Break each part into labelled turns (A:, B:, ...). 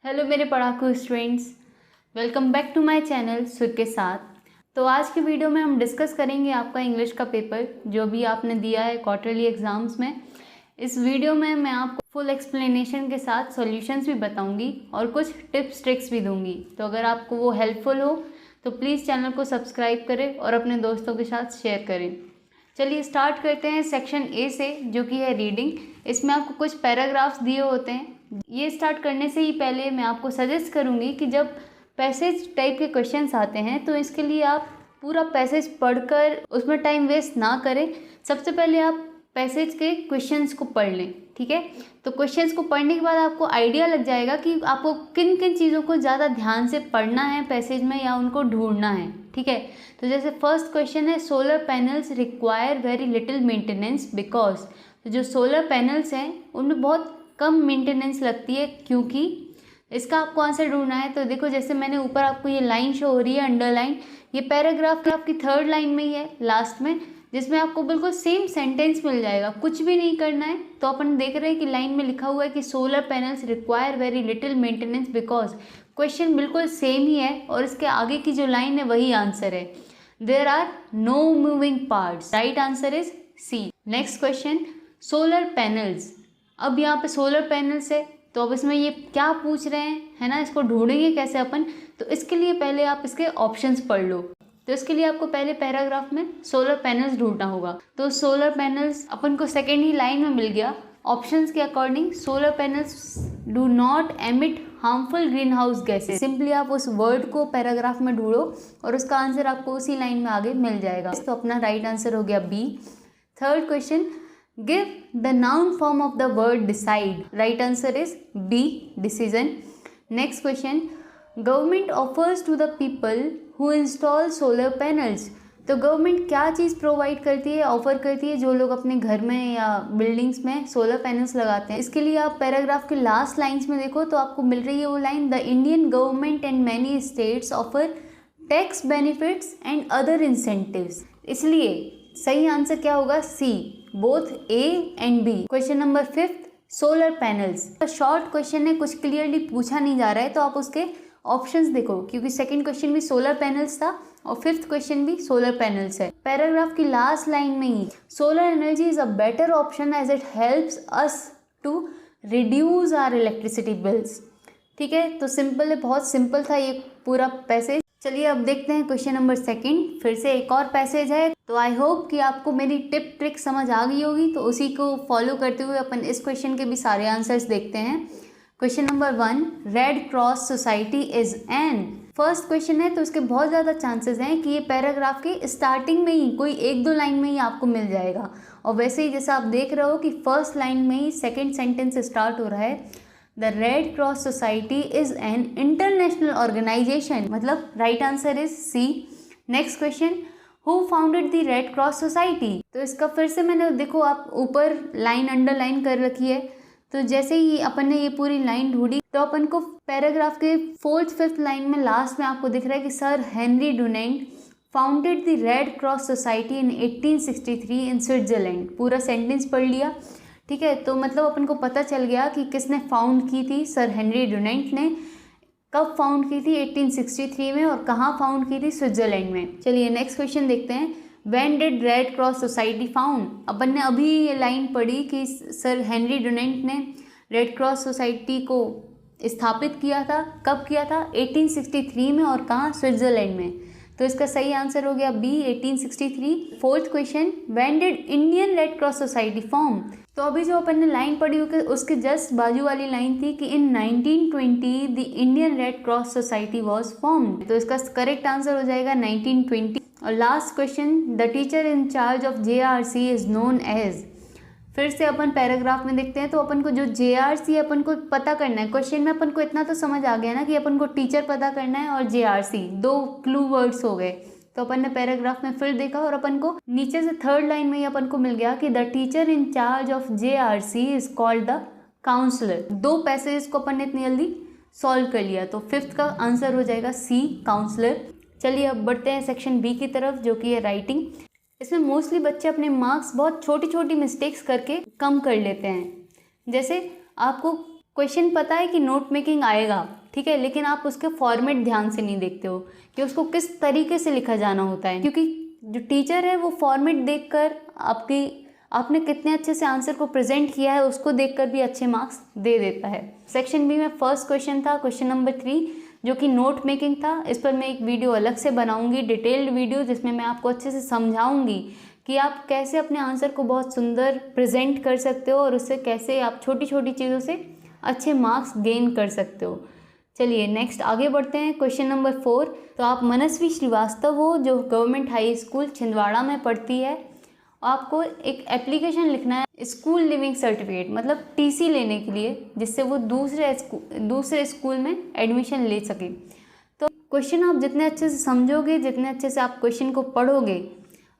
A: Hello मेरे पढ़ाकू students, welcome back to my channel सुर के साथ। तो आज की वीडियो में हम डिस्कस करेंगे आपका इंग्लिश का पेपर जो भी आपने दिया है क्वार्टरली एग्ज़ाम्स में। इस वीडियो में मैं आपको फुल एक्सप्लेनेशन के साथ सॉल्यूशंस भी बताऊंगी और कुछ टिप्स ट्रिक्स भी दूंगी। तो अगर आपको वो हेल्पफुल हो तो प्लीज़ चैनल को सब्सक्राइब करें और अपने दोस्तों के साथ शेयर करें। चलिए स्टार्ट करते हैं सेक्शन ए से, जो कि है रीडिंग। इसमें आपको कुछ पैराग्राफ्स दिए होते हैं। ये स्टार्ट करने से ही पहले मैं आपको सजेस्ट करूँगी कि जब पैसेज टाइप के क्वेश्चंस आते हैं तो इसके लिए आप पूरा पैसेज पढ़कर उसमें टाइम वेस्ट ना करें। सबसे पहले आप पैसेज के क्वेश्चंस को पढ़ लें, ठीक है। तो क्वेश्चंस को पढ़ने के बाद आपको आइडिया लग जाएगा कि आपको किन किन चीज़ों को ज़्यादा ध्यान से पढ़ना है पैसेज में या उनको ढूंढना है, ठीक है। तो जैसे फर्स्ट क्वेश्चन है, solar panels require very little maintenance because. तो जो सोलर पैनल्स हैं उनमें बहुत कम मेंटेनेंस लगती है, क्योंकि इसका आपको आंसर ढूंढना है। तो देखो, जैसे मैंने ऊपर आपको ये लाइन शो हो रही है अंडरलाइन, ये पैराग्राफ की आपकी थर्ड लाइन में ही है लास्ट में, जिसमें आपको बिल्कुल सेम सेंटेंस मिल जाएगा, कुछ भी नहीं करना है। तो अपन देख रहे हैं कि लाइन में लिखा हुआ है कि solar panels require very little maintenance because. Question बिल्कुल सेम ही है और इसके आगे की जो लाइन है वही आंसर है। There are no moving parts, right answer is C. Next question, solar panels. अब यहाँ पे सोलर पैनल्स है तो अब इसमें ये क्या पूछ रहे हैं, है ना, इसको ढूंढेंगे कैसे अपन। तो इसके लिए पहले आप इसके ऑप्शंस पढ़ लो। तो इसके लिए आपको पहले पैराग्राफ में सोलर पैनल्स ढूंढना होगा। तो सोलर पैनल्स अपन को सेकेंड ही लाइन में मिल गया। ऑप्शंस के according solar panels do not emit harmful green house gases. Simply आप उस वर्ड को पैराग्राफ में ढूंढो और उसका आंसर आपको उसी लाइन में आगे मिल जाएगा। तो अपना राइट आंसर हो गया B. Third question, give the noun form of the word decide. Right answer is B, decision. Next question, government offers to the people who install solar panels. तो गवर्नमेंट क्या चीज़ provide करती है, offer करती है जो लोग अपने घर में या बिल्डिंग्स में सोलर पैनल्स लगाते हैं। इसके लिए आप पैराग्राफ के लास्ट लाइंस में देखो तो आपको मिल रही है वो line, the Indian government and many states offer tax benefits and other incentives. इसलिए सही आंसर क्या होगा, C, both A and B. Question number fifth, solar panels. Short question है, कुछ क्लियरली पूछा नहीं जा रहा है, तो आप उसके ऑप्शंस देखो, क्योंकि सेकंड क्वेश्चन भी सोलर पैनल्स था और फिफ्थ क्वेश्चन भी सोलर पैनल्स है। पैराग्राफ की लास्ट लाइन में ही, solar energy is a better option as it helps us to reduce our electricity bills. ठीक है, तो सिंपल है, बहुत सिंपल था ये पूरा पैसेज। चलिए अब देखते हैं क्वेश्चन नंबर सेकंड। फिर से एक और पैसेज है। तो आई होप कि आपको मेरी टिप ट्रिक समझ आ गई होगी। तो उसी को फॉलो करते हुए अपन इस क्वेश्चन के भी सारे आंसर्स देखते हैं। Question number 1, red cross society is N. First question है तो इसके बहुत ज़्यादा चांसेस हैं कि ये पैराग्राफ के स्टार्टिंग में ही कोई एक दो लाइन में ही आपको मिल जाएगा। और वैसे ही जैसा आप देख रहे हो कि फर्स्ट लाइन में ही सेकेंड सेंटेंस स्टार्ट हो रहा है, the red cross society is an international organisation, मतलब right answer is C. Next question, who founded the red cross society. तो इसका फिर से मैंने देखो आप ऊपर लाइन अंडरलाइन कर रखी है। तो जैसे ही अपन ने ये पूरी लाइन ढूंढी तो अपन को पैराग्राफ के फोर्थ फिफ्थ लाइन में लास्ट में आपको दिख रहा है कि sir Henry Dunant founded the red cross society in 1863 in Switzerland. पूरा सेंटेंस पढ़ लिया, ठीक है। तो मतलब अपन को पता चल गया कि किसने फाउंड की थी, सर हेनरी डुनेंट ने। कब फाउंड की थी, 1863 में, और कहाँ फाउंड की थी, स्विट्जरलैंड में। चलिए नेक्स्ट क्वेश्चन देखते हैं, when did red cross society found. अपन ने अभी ये लाइन पढ़ी कि सर हेनरी डुनेंट ने रेड क्रॉस सोसाइटी को स्थापित किया था। कब किया था, 1863 में, और कहाँ, स्विट्जरलैंड में। तो इसका सही आंसर हो गया B, 1863। Fourth question, when did Indian Red cross Society form. तो अभी जो अपन ने लाइन पढ़ी उसके जस्ट बाजू वाली लाइन थी कि in 1920 the Indian Red cross Society was formed. तो इसका करेक्ट आंसर हो जाएगा 1920। और last question, the teacher in charge of JRC is known as. फिर से अपन पैराग्राफ में देखते हैं। तो अपन को जो JRC अपन को पता करना है। क्वेश्चन में अपन को इतना तो समझ आ गया ना कि अपन को टीचर पता करना है और JRC, दो क्लू वर्ड्स हो गए। तो अपन ने पैराग्राफ में फिर देखा और अपन को नीचे से थर्ड लाइन में ही अपन को मिल गया कि the teacher in charge of JRC is called the counsellor. दो पैसेज को अपन ने इतनी जल्दी सॉल्व कर लिया। तो फिफ्थ का आंसर हो जाएगा सी, काउंसलर। चलिए अब बढ़ते हैं सेक्शन बी की तरफ, जो कि है राइटिंग। इसमें मोस्टली बच्चे अपने मार्क्स बहुत छोटी छोटी मिस्टेक्स करके कम कर लेते हैं। जैसे आपको क्वेश्चन पता है कि नोट मेकिंग आएगा, ठीक है, लेकिन आप उसके फॉर्मेट ध्यान से नहीं देखते हो कि उसको किस तरीके से लिखा जाना होता है, क्योंकि जो टीचर है वो फॉर्मेट देखकर आपने कितने अच्छे से आंसर को प्रेजेंट किया है उसको देखकर भी अच्छे मार्क्स दे देता है। सेक्शन बी में फर्स्ट क्वेश्चन था क्वेश्चन नंबर 3, जो कि नोट मेकिंग था। इस पर मैं एक वीडियो अलग से बनाऊंगी, डिटेल्ड वीडियो, जिसमें मैं आपको अच्छे से समझाऊंगी कि आप कैसे अपने आंसर को बहुत सुंदर प्रेजेंट कर सकते हो और उससे कैसे आप छोटी छोटी चीज़ों से अच्छे मार्क्स गेन कर सकते हो। चलिए नेक्स्ट आगे बढ़ते हैं। क्वेश्चन नंबर 4, तो आप मनस्वी श्रीवास्तव हो जो गवर्नमेंट हाई स्कूल छिंदवाड़ा में पढ़ती है। आपको एक एप्लीकेशन लिखना है स्कूल लिविंग सर्टिफिकेट, मतलब टीसी लेने के लिए, जिससे वो दूसरे स्कूल में एडमिशन ले सके। तो क्वेश्चन आप जितने अच्छे से समझोगे, जितने अच्छे से आप क्वेश्चन को पढ़ोगे,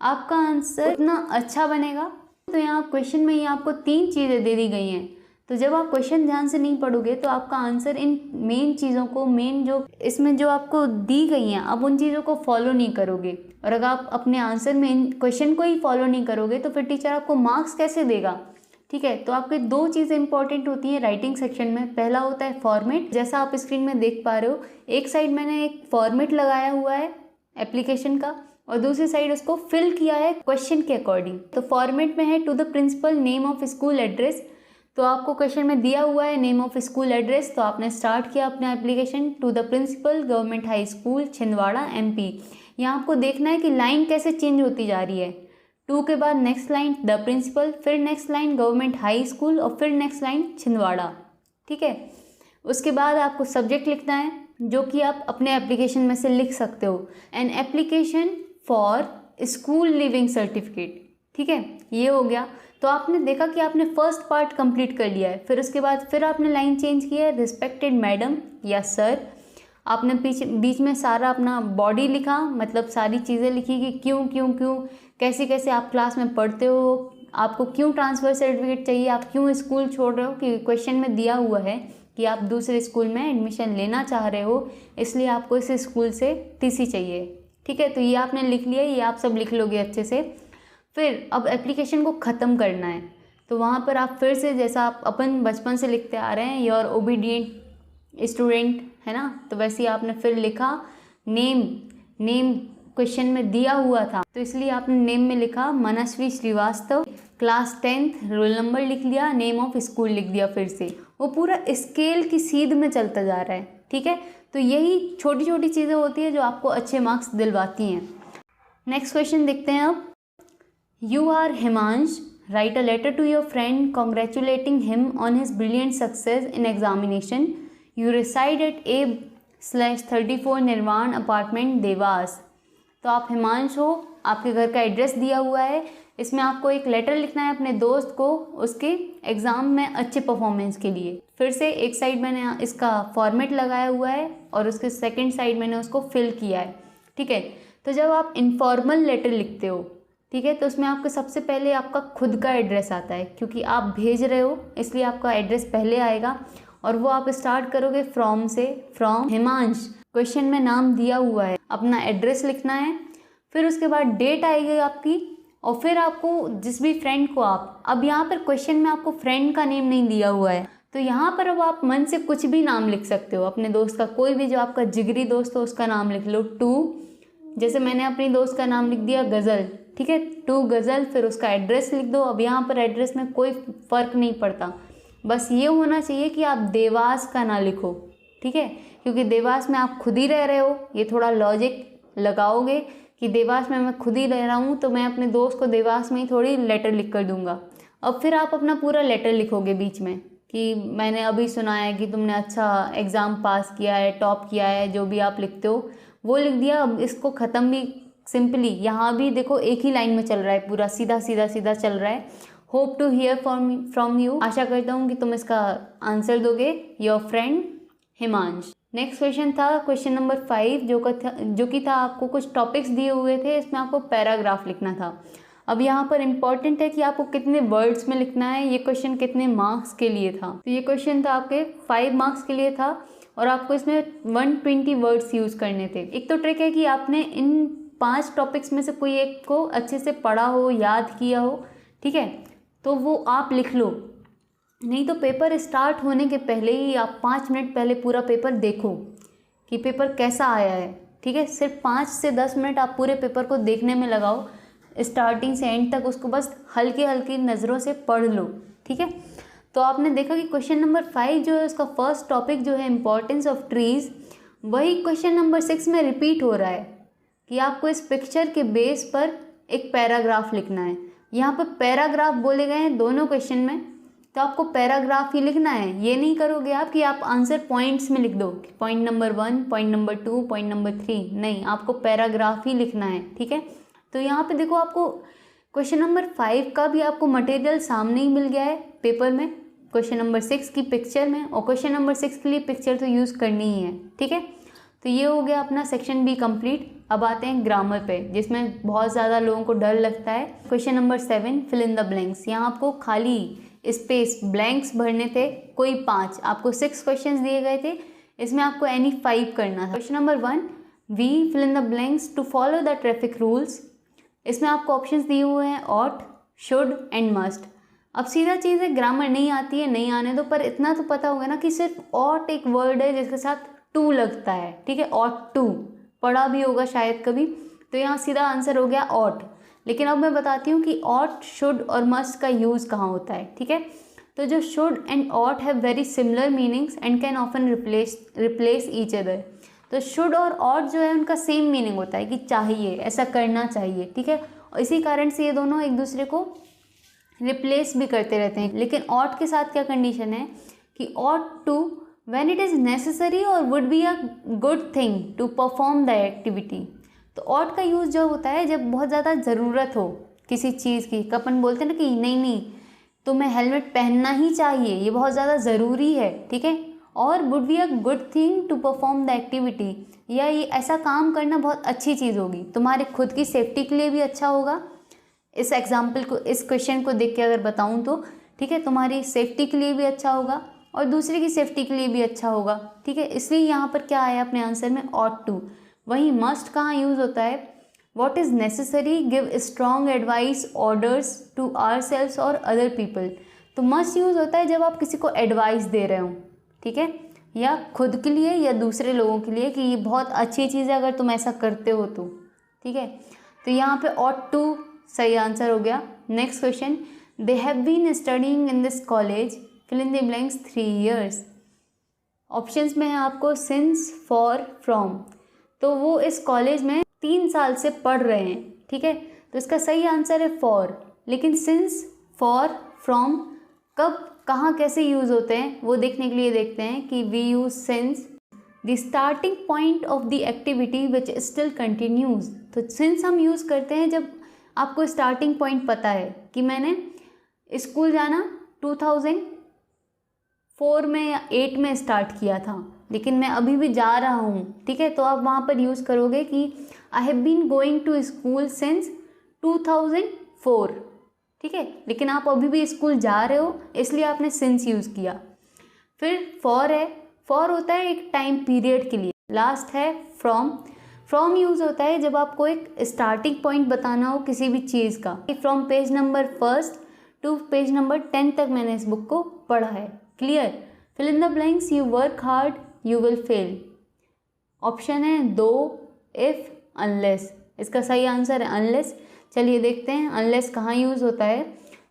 A: आपका आंसर उतना अच्छा बनेगा। तो यहाँ क्वेश्चन में ही आपको 3 चीज़ें दे दी गई हैं, तो जब आप क्वेश्चन ध्यान से नहीं पढ़ोगे तो आपका आंसर इन मेन चीज़ों को, जो इसमें जो आपको दी गई हैं, आप उन चीज़ों को फॉलो नहीं करोगे। और अगर आप अपने आंसर में इन क्वेश्चन को ही फॉलो नहीं करोगे तो फिर टीचर आपको मार्क्स कैसे देगा, ठीक है। तो आपकी 2 चीज़ें इंपॉर्टेंट होती हैं राइटिंग सेक्शन में। पहला होता है फॉर्मेट, जैसा आप स्क्रीन में देख पा रहे हो, एक साइड मैंने एक फॉर्मेट लगाया हुआ है एप्लीकेशन का और दूसरी साइड उसको फिल किया है क्वेश्चन के अकॉर्डिंग। तो फॉर्मेट में है to the principal name of school address, तो आपको क्वेश्चन में दिया हुआ है नेम ऑफ स्कूल एड्रेस, तो आपने स्टार्ट किया अपना application to the principal government high school Chhindwara MP। यहाँ आपको देखना है कि लाइन कैसे चेंज होती जा रही है। 2 के बाद नेक्स्ट लाइन द प्रिंसिपल, फिर next line government high school और फिर नेक्स्ट लाइन छिंदवाड़ा, ठीक है। उसके बाद आपको सब्जेक्ट लिखना है, जो कि आप अपने एप्लीकेशन में से लिख सकते हो, an application for school leaving certificate, ठीक है, ये हो गया। तो आपने देखा कि आपने फर्स्ट पार्ट कंप्लीट कर लिया है। फिर उसके बाद फिर आपने लाइन चेंज की है, रिस्पेक्टेड मैडम या सर। आपने बीच में सारा अपना बॉडी लिखा, मतलब सारी चीज़ें लिखी कि क्यों क्यों क्यों, कैसे कैसे आप क्लास में पढ़ते हो, आपको क्यों ट्रांसफ़र सर्टिफिकेट चाहिए, आप क्यों स्कूल छोड़ रहे हो, कि क्वेश्चन में दिया हुआ है कि आप दूसरे स्कूल में एडमिशन लेना चाह रहे हो, इसलिए आपको इस स्कूल से टीसी चाहिए, ठीक है। तो ये आपने लिख लिया, ये आप सब लिख लोगे अच्छे से। फिर अब एप्लीकेशन को ख़त्म करना है, तो वहाँ पर आप फिर से, जैसा आप अपन बचपन से लिखते आ रहे हैं, योर ओबीडियंट स्टूडेंट, है ना, तो वैसे ही आपने फिर लिखा नेम क्वेश्चन में दिया हुआ था, तो इसलिए आपने नेम में लिखा Manasvi Srivastava, class 10th, roll number लिख लिया, नेम ऑफ स्कूल लिख दिया। फिर से वो पूरा स्केल की सीध में चलता जा रहा है, ठीक है। तो यही छोटी छोटी चीज़ें होती है जो आपको अच्छे मार्क्स दिलवाती हैं। नेक्स्ट क्वेश्चन देखते हैं अब। You are Himansh. Write a letter to your friend congratulating him on his brilliant success in examination. You reside at A/34 निर्वाण अपार्टमेंट देवास। तो आप हिमांश हो, आपके घर का एड्रेस दिया हुआ है। इसमें आपको एक लेटर लिखना है अपने दोस्त को उसके एग्ज़ाम में अच्छे परफॉर्मेंस के लिए। फिर से एक साइड मैंने इसका फॉर्मेट लगाया हुआ है और उसके सेकंड साइड मैंने उसको फिल किया है, ठीक है। तो जब आप इनफॉर्मल लेटर लिखते हो, ठीक है, तो उसमें आपको सबसे पहले आपका खुद का एड्रेस आता है, क्योंकि आप भेज रहे हो इसलिए आपका एड्रेस पहले आएगा और वो आप स्टार्ट करोगे फ्रॉम से, फ्रॉम हिमांश। क्वेश्चन में नाम दिया हुआ है, अपना एड्रेस लिखना है, फिर उसके बाद डेट आएगी आपकी, और फिर आपको जिस भी फ्रेंड को अब यहाँ पर क्वेश्चन में आपको फ्रेंड का नेम नहीं दिया हुआ है, तो यहाँ पर अब आप मन से कुछ भी नाम लिख सकते हो अपने दोस्त का, कोई भी जो आपका जिगरी दोस्त हो उसका नाम लिख लो। 2, जैसे मैंने अपनी दोस्त का नाम लिख दिया गज़ल, ठीक है, 2 गज़ल, फिर उसका एड्रेस लिख दो। अब यहाँ पर एड्रेस में कोई फ़र्क नहीं पड़ता, बस ये होना चाहिए कि आप देवास का ना लिखो, ठीक है, क्योंकि देवास में आप खुद ही रह रहे हो। ये थोड़ा लॉजिक लगाओगे कि देवास में मैं खुद ही रह रहा हूँ, तो मैं अपने दोस्त को देवास में ही थोड़ी लेटर लिख कर दूँगा। अब फिर आप अपना पूरा लेटर लिखोगे बीच में कि मैंने अभी सुना है कि तुमने अच्छा एग्ज़ाम पास किया है, टॉप किया है, जो भी आप लिखते हो वो लिख दिया। अब इसको ख़त्म भी सिंपली, यहाँ भी देखो एक ही लाइन में चल रहा है, पूरा सीधा सीधा सीधा चल रहा है। Hope to hear from you, आशा करता हूँ कि तुम इसका आंसर दोगे। Your friend Himansh. Next question था क्वेश्चन नंबर 5, जो कि था आपको कुछ टॉपिक्स दिए हुए थे, इसमें आपको पैराग्राफ लिखना था। अब यहाँ पर इम्पॉर्टेंट है कि आपको कितने वर्ड्स में लिखना है। ये क्वेश्चन कितने मार्क्स के लिए था, तो ये क्वेश्चन था आपके 5 मार्क्स के लिए था और आपको इसमें 120 वर्ड्स यूज़ करने थे। एक तो ट्रिक है कि आपने इन 5 टॉपिक्स में से कोई एक को अच्छे से पढ़ा हो, याद किया हो, ठीक है, तो वो आप लिख लो। नहीं तो पेपर स्टार्ट होने के पहले ही आप 5 मिनट पहले पूरा पेपर देखो कि पेपर कैसा आया है, ठीक है। सिर्फ 5 से 10 मिनट आप पूरे पेपर को देखने में लगाओ, स्टार्टिंग से एंड तक उसको बस हल्की हल्की नज़रों से पढ़ लो, ठीक है। तो आपने देखा कि क्वेश्चन नंबर 5 जो है उसका फर्स्ट टॉपिक जो है इम्पोर्टेंस ऑफ ट्रीज़, वही क्वेश्चन नंबर 6 में रिपीट हो रहा है कि आपको इस पिक्चर के बेस पर एक पैराग्राफ लिखना है। यहाँ पर पैराग्राफ बोले गए हैं दोनों क्वेश्चन में, तो आपको पैराग्राफ ही लिखना है। ये नहीं करोगे आप कि आप आंसर पॉइंट्स में लिख दो, point number 1, point number 2, point number 3, नहीं, आपको पैराग्राफ ही लिखना है, ठीक है। तो यहाँ पे देखो आपको क्वेश्चन नंबर 5 का भी आपको मटेरियल सामने ही मिल गया है पेपर में, क्वेश्चन नंबर 6 की पिक्चर में, और क्वेश्चन नंबर 6 के लिए पिक्चर तो यूज़ करनी ही है, ठीक है। तो ये हो गया अपना सेक्शन बी कंप्लीट। अब आते हैं ग्रामर पे, जिसमें बहुत ज़्यादा लोगों को डर लगता है। Question number 7, fill in the blanks. यहाँ आपको खाली स्पेस ब्लैंक्स भरने थे, कोई 5, आपको 6 क्वेश्चंस दिए गए थे, इसमें आपको एनी 5 करना था। Question number 1, we fill in the blanks to follow the traffic rules. इसमें आपको ऑप्शंस दिए हुए हैं ऑट, शुड एंड मस्ट। अब सीधा चीज़ है, ग्रामर नहीं आती है नहीं आने दो, पर इतना तो पता होगा ना कि सिर्फ ऑट एक वर्ड है जिसके साथ टू लगता है, ठीक है, ऑट टू, पढ़ा भी होगा शायद कभी, तो यहाँ सीधा आंसर हो गया ऑट। लेकिन अब मैं बताती हूँ कि ऑट, शुड और मस्ट का यूज़ कहाँ होता है, ठीक है। तो जो should and ought have very similar meanings and can often replace each other. तो शुड और ऑट जो है उनका सेम मीनिंग होता है कि चाहिए, ऐसा करना चाहिए, ठीक है, और इसी कारण से ये दोनों एक दूसरे को रिप्लेस भी करते रहते हैं। लेकिन ऑट के साथ क्या कंडीशन है कि ought to when it is necessary और would be a good thing to perform the activity. तो ऑट का यूज़ जो होता है जब बहुत ज़्यादा ज़रूरत हो किसी चीज़ की, अपन बोलते हैं ना कि नहीं तुम्हें हेलमेट पहनना ही चाहिए, ये बहुत ज़्यादा ज़रूरी है, ठीक है, और would be a good thing to perform the activity, या ये ऐसा काम करना बहुत अच्छी चीज़ होगी, तुम्हारे खुद की सेफ्टी के लिए भी अच्छा होगा। इस एग्जाम्पल को, इस क्वेश्चन को देख के अगर बताऊँ तो, ठीक है, तुम्हारी सेफ्टी के लिए भी अच्छा होगा और दूसरे की सेफ्टी के लिए भी अच्छा होगा, ठीक है। इसलिए यहाँ पर क्या आया अपने आंसर में, ऑट टू। वहीं मस्ट कहाँ यूज़ होता है, what is necessary, give strong advice, orders to ourselves और अदर पीपल। तो मस्ट यूज़ होता है जब आप किसी को एडवाइस दे रहे हो, ठीक है, या खुद के लिए या दूसरे लोगों के लिए कि ये बहुत अच्छी चीज़ है अगर तुम ऐसा करते हो तो, ठीक है। तो यहाँ पे ऑट टू सही आंसर हो गया। Next question, they have been studying in this college, fill in the blanks 3 years। Options में है आपको सिंस, फॉर, फ्रॉम। तो वो इस कॉलेज में 3 साल से पढ़ रहे हैं, ठीक है, तो इसका सही आंसर है फॉर। लेकिन सिंस, फॉर, फ्रॉम कब कहाँ कैसे यूज़ होते हैं वो देखने के लिए देखते हैं कि we use since the starting point of the activity which still continues. तो सिंस हम यूज़ करते हैं जब आपको स्टार्टिंग पॉइंट पता है कि मैंने स्कूल जाना 2004 में या 8 में स्टार्ट किया था, लेकिन मैं अभी भी जा रहा हूँ, ठीक है, तो आप वहाँ पर यूज़ करोगे कि I have been going to school since 2004, ठीक है, लेकिन आप अभी भी स्कूल जा रहे हो इसलिए आपने सिंस यूज़ किया। फिर फॉर है, फॉर होता है एक टाइम पीरियड के लिए। लास्ट है फ्रॉम, फ्रॉम यूज़ होता है जब आपको एक स्टार्टिंग पॉइंट बताना हो किसी भी चीज़ का। From page number 1 to page number 10 तक मैंने इस बुक को पढ़ा है। Clear. Fill in the blanks, you work hard you will fail. Option है दो, इफ़, अनलेस। इसका सही आंसर है अनलेस। चलिए देखते हैं अनलेस कहाँ यूज़ होता है।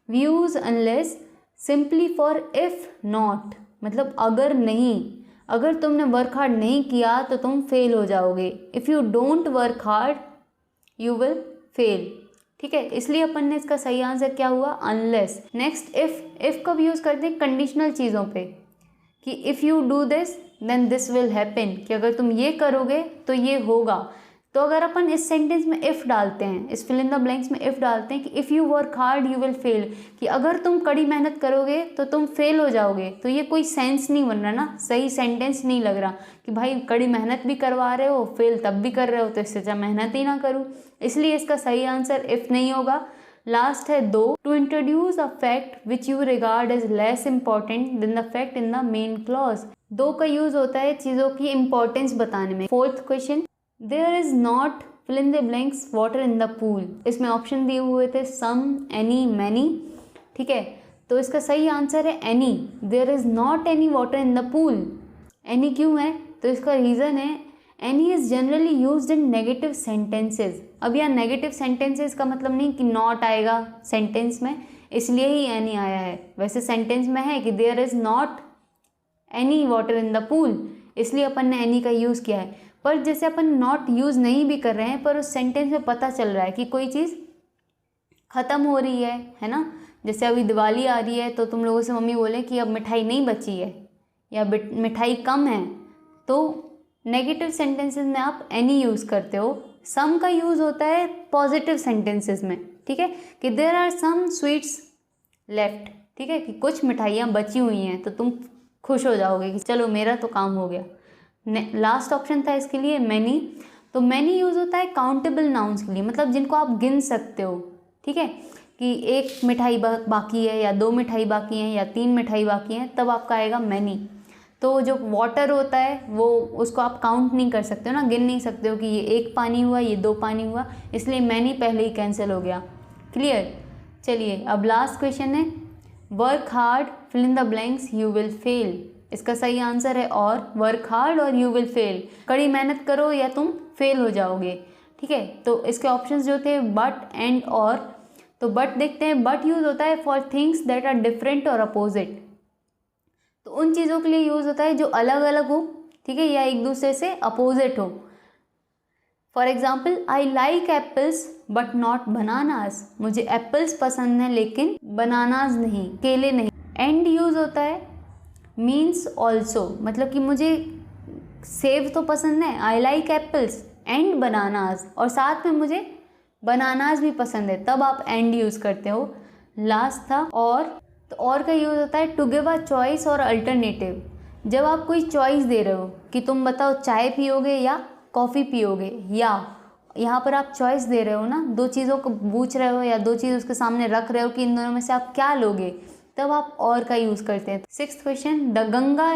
A: We use unless simply for if not, मतलब अगर नहीं, अगर तुमने वर्क हार्ड नहीं किया तो तुम फेल हो जाओगे। If you don't work hard you will fail, ठीक है, इसलिए अपन ने इसका सही आंसर क्या हुआ, अनलेस। नेक्स्ट इफ़ कब यूज़ करते हैं, कंडीशनल चीज़ों पे, कि if you do this then this will happen, कि अगर तुम ये करोगे तो ये होगा। तो अगर अपन इस सेंटेंस में इफ़ डालते हैं, इस फिल इन द ब्लैंक्स में इफ़ डालते हैं कि if you work hard you will fail, कि अगर तुम कड़ी मेहनत करोगे तो तुम फेल हो जाओगे, तो ये कोई सेंस नहीं बन रहा ना, सही सेंटेंस नहीं लग रहा कि भाई कड़ी मेहनत भी करवा रहे हो फेल तब भी कर रहे हो, तो इससे अच्छा मेहनत ही ना करूँ। इसलिए इसका सही आंसर इफ़ नहीं होगा। लास्ट है though, to introduce a fact which you regard as less important than the fact in the main clause. Though का यूज़ होता है चीज़ों की इंपॉर्टेंस बताने में। Fourth question, there is not fill in the blanks water in the pool. इसमें option दिए हुए थे सम, एनी, मैनी, ठीक है, तो इसका सही आंसर है any. There is not any water in the pool. Any क्यों है? तो इसका रीज़न है any is generally used in negative sentences. अब यहाँ नेगेटिव सेंटेंसेज का मतलब नहीं कि नॉट आएगा सेंटेंस में, इसलिए ही एनी आया है। वैसे सेंटेंस में है कि there is not any water in the pool, इसलिए अपन ने एनी का यूज़ किया है। पर जैसे अपन नॉट यूज़ नहीं भी कर रहे हैं, पर उस सेंटेंस में पता चल रहा है कि कोई चीज़ ख़त्म हो रही है ना। जैसे अभी दिवाली आ रही है तो तुम लोगों से मम्मी बोले कि अब मिठाई नहीं बची है या मिठाई कम है, तो नेगेटिव सेंटेंसेस में आप एनी यूज़ करते हो। सम का यूज़ होता है पॉजिटिव सेंटेंसेस में, ठीक है, कि there are some sweets left, ठीक है, कि कुछ मिठाइयाँ बची हुई हैं, तो तुम खुश हो जाओगे कि चलो मेरा तो काम हो गया। लास्ट ऑप्शन था इसके लिए मैनी। तो मैनी यूज़ होता है काउंटेबल नाउन्स के लिए, मतलब जिनको आप गिन सकते हो, ठीक है, कि एक मिठाई बाकी है या 2 मिठाई बाकी हैं या 3 मिठाई बाकी हैं, तब आपका आएगा मैनी। तो जो वाटर होता है वो उसको आप काउंट नहीं कर सकते हो ना, गिन नहीं सकते हो कि ये 1 पानी हुआ, ये 2 पानी हुआ, इसलिए मैनी पहले ही कैंसिल हो गया। क्लियर? चलिए अब लास्ट क्वेश्चन है, work hard fill in the blanks you will fail. इसका सही आंसर है or, work hard or you will fail, कड़ी मेहनत करो या तुम फेल हो जाओगे, ठीक है। तो इसके ऑप्शंस जो थे बट एंड और, तो बट देखते हैं। बट यूज़ होता है for things that are different और अपोजिट, तो उन चीज़ों के लिए यूज़ होता है जो अलग अलग हो, ठीक है, या एक दूसरे से अपोजिट हो। For example I like apples but not bananas, मुझे एप्पल्स पसंद हैं लेकिन बनानास नहीं, केले नहीं। एंड यूज़ होता है मीन्स ऑल्सो, मतलब कि मुझे सेब तो पसंद है, I like apples and bananas, और साथ में मुझे बनानास भी पसंद है, तब आप एंड यूज़ करते हो। लास्ट था और, तो और का यूज़ होता है टू गिव अ चॉइस और अल्टरनेटिव। जब आप कोई चॉइस दे रहे हो कि तुम बताओ चाय पियोगे या कॉफ़ी पियोगे, या यहाँ पर आप चॉइस दे रहे हो ना, 2 चीज़ों को पूछ रहे हो या 2 चीज़ उसके सामने रख रहे हो कि इन दोनों में से आप क्या लोगे, तब आप और का यूज़ करते हैं। 6th question, the Ganga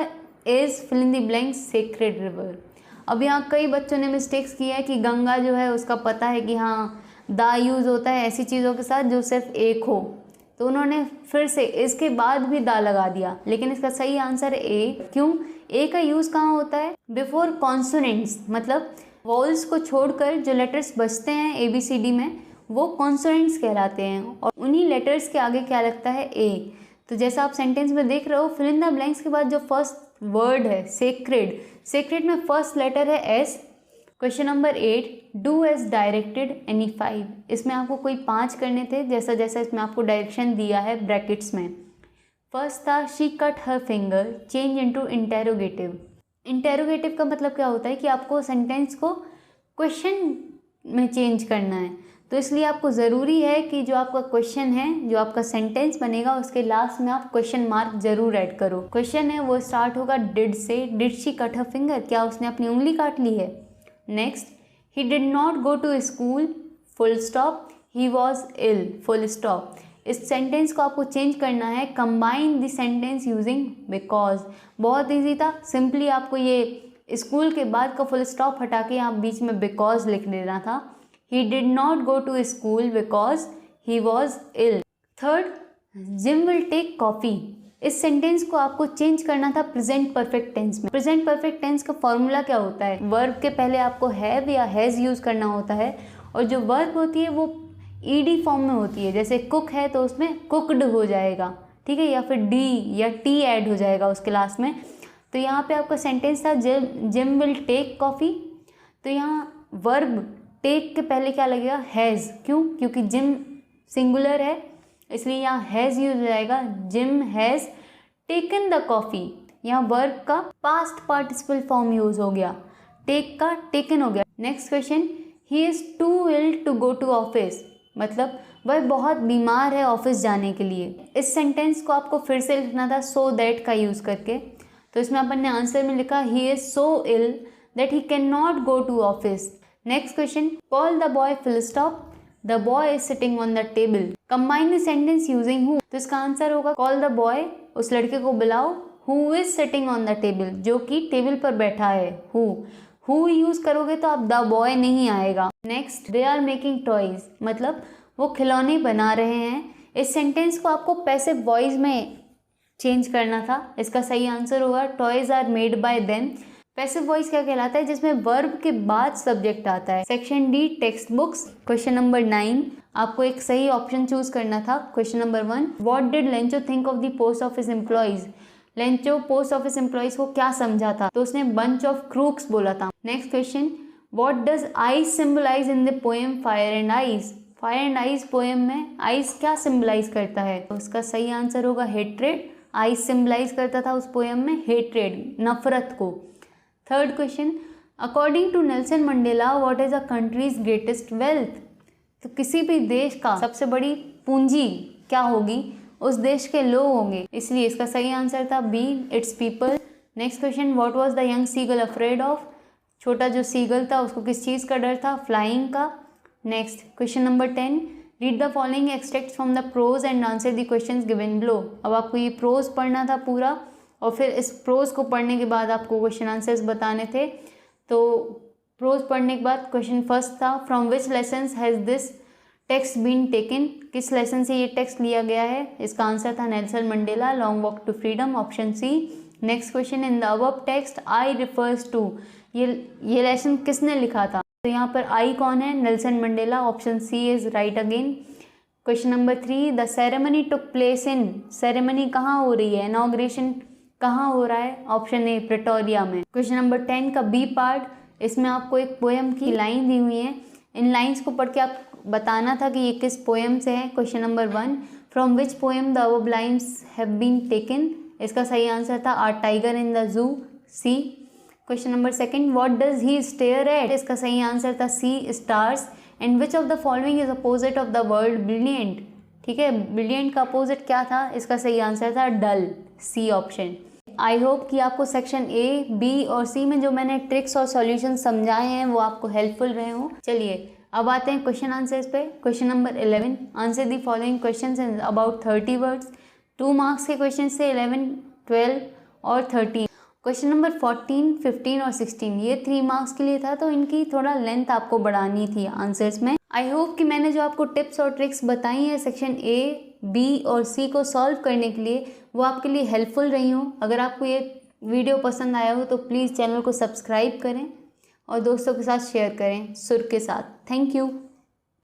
A: is fill in the blanks sacred river. अब यहाँ कई बच्चों ने मिस्टेक्स की है कि गंगा जो है उसका पता है कि हाँ दा यूज़ होता है ऐसी चीज़ों के साथ जो सिर्फ एक हो, तो उन्होंने फिर से इसके बाद भी दा लगा दिया, लेकिन इसका सही आंसर है ए। क्यों? ए का यूज़ कहाँ होता है? बिफोर कॉन्सोनेंट्स, मतलब वॉल्स को छोड़कर जो लेटर्स बचते हैं ABCD में वो कॉन्सोनेंट्स कहलाते हैं, और उन्हीं लेटर्स के आगे क्या लगता है? ए। तो जैसा आप सेंटेंस में देख रहे हो, फिल इन द ब्लैंक्स के बाद जो फर्स्ट वर्ड है सेक्रेड, सेक्रेड में फर्स्ट लेटर है S. Question number 8, do as directed any 5। इसमें आपको कोई 5 करने थे, जैसा जैसा इसमें आपको डायरेक्शन दिया है ब्रैकेट्स में। फर्स्ट था she cut her finger, change into interrogative. Interrogative का मतलब क्या होता है कि आपको सेंटेंस को क्वेश्चन में चेंज करना है, तो इसलिए आपको ज़रूरी है कि जो आपका क्वेश्चन है, जो आपका सेंटेंस बनेगा, उसके लास्ट में आप क्वेश्चन मार्क जरूर ऐड करो। क्वेश्चन है वो स्टार्ट होगा डिड से, did she cut her finger, क्या उसने अपनी उंगली काट ली है। Next, he did not go to school, full stop, he was ill, full stop. इस सेंटेंस को आपको चेंज करना है, combine the sentence using because. बहुत ईजी था, सिंपली आपको ये स्कूल के बाद का फुल स्टॉप हटा के आप बीच में बिकॉज लिख देना था। He did not go to school because he was ill. Third, Jim will take coffee. इस सेंटेंस को आपको चेंज करना था प्रेजेंट परफेक्ट टेंस में। प्रेजेंट परफेक्ट टेंस का फॉर्मूला क्या होता है? वर्ब के पहले आपको हैव या हैज़ यूज़ करना होता है, और जो वर्ब होती है वो ईडी फॉर्म में होती है। जैसे कुक है तो उसमें कुकड हो जाएगा, ठीक है, या फिर डी या टी ऐड हो जाएगा उसके लास्ट में। तो यहाँ पे आपका सेंटेंस था जिम विल टेक कॉफ़ी, तो यहाँ वर्ब टेक के पहले क्या लगेगा? हैज़। क्यों? क्योंकि जिम सिंगुलर है, इसलिए यहाँ हैज़ यूज हो जाएगा। Jim has taken the coffee, यहाँ वर्ब का पास्ट पार्टिसिपल फॉर्म यूज हो गया, टेक का टेकन हो गया। Next question, he is too ill to go to office, मतलब वह बहुत बीमार है ऑफिस जाने के लिए। इस सेंटेंस को आपको फिर से लिखना था सो दैट का यूज़ करके, तो इसमें अपन ने आंसर में लिखा he is so ill that he can not go to office. Next question, call the boy full stop, the boy is sitting on the table, combine the sentence using who. तो इसका answer होगा call the boy, उस लड़के को बुलाओ, who is sitting on the table, जो कि table पर बैठा है। हु यूज करोगे तो आप द बॉय नहीं आएगा। Next, they are making toys, मतलब वो खिलौने बना रहे हैं। इस सेंटेंस को आपको पैसिव वॉइस में चेंज करना था। इसका सही आंसर होगा toys are made by them. Passive voice क्या कहलाता है? जिसमें वर्ब के बाद सब्जेक्ट आता है। Section D text books. Question number 9, आपको एक सही ऑप्शन चूज करना था। Question number 1, what did Lencho think of the post office employees? Lencho post office employees को क्या समझा था? तो उसने बंच ऑफ क्रूक्स बोला था। Next question, what does ice symbolise in the poem fire and ice? Fire and ice poem में ice क्या सिंबलाइज करता है? तो उसका सही आंसर होगा हेट्रेड। आइस सिंबलाइज करता था उस पोएम में हेट्रेड, नफरत को। Third question, according to Nelson Mandela what is a country's greatest wealth? तो किसी भी देश का सबसे बड़ी पूंजी क्या होगी? उस देश के लोग होंगे, इसलिए इसका सही आंसर था B, it's people. Next question, what was the young seagull afraid of? छोटा जो सीगल था उसको किस चीज़ का डर था? फ्लाइंग का। Next question number 10, read the following extracts from the prose and answer the questions given below. अब आपको ये प्रोज पढ़ना था पूरा, और फिर इस प्रोज को पढ़ने के बाद आपको क्वेश्चन आंसर्स बताने थे। तो प्रोज पढ़ने के बाद क्वेश्चन फर्स्ट था, from which lessons has this text been taken? किस लेसन से ये टेक्स्ट लिया गया है? इसका आंसर था Nelson Mandela, long walk to freedom, option C. Next question, in the above text I refers to, ये लेसन किसने लिखा था? तो यहाँ पर आई कौन है? Nelson Mandela, option C is right again. Question number 3, the ceremony took place in, ceremony कहाँ हो रही है? इनॉग्रेशन कहाँ हो रहा है? ऑप्शन ए प्रेटोरिया में। क्वेश्चन नंबर 10 का बी पार्ट, इसमें आपको एक पोएम की लाइन दी हुई है, इन लाइंस को पढ़ के आप बताना था कि ये किस पोएम से है। Question number 1, from which poem the above lines have been taken? इसका सही आंसर था a tiger in the zoo, C. Question number 2, what does he stare at? इसका सही आंसर था C, stars. And which of the following is opposite of the word brilliant? ठीक है, brilliant का opposite क्या था? इसका सही आंसर था डल, सी ऑप्शन। आई होप कि आपको सेक्शन ए, बी और सी में जो मैंने ट्रिक्स और सॉल्यूशन समझाए हैं वो आपको हेल्पफुल रहे हों। चलिए अब आते हैं क्वेश्चन आंसर्स पे। Question number 11, answer the following questions in about 30 words. 2 marks के क्वेश्चन से 11, 12 और 13। क्वेश्चन नंबर 14, 15 और 16 ये 3 मार्क्स के लिए था, तो इनकी थोड़ा लेंथ आपको बढ़ानी थी आंसर्स में। आई होप कि मैंने जो आपको टिप्स और ट्रिक्स बताई हैं सेक्शन ए, बी और सी को सॉल्व करने के लिए, वो आपके लिए हेल्पफुल रही हूँ। अगर आपको ये वीडियो पसंद आया हो तो प्लीज़ चैनल को सब्सक्राइब करें और दोस्तों के साथ शेयर करें सुर के साथ। Thank you.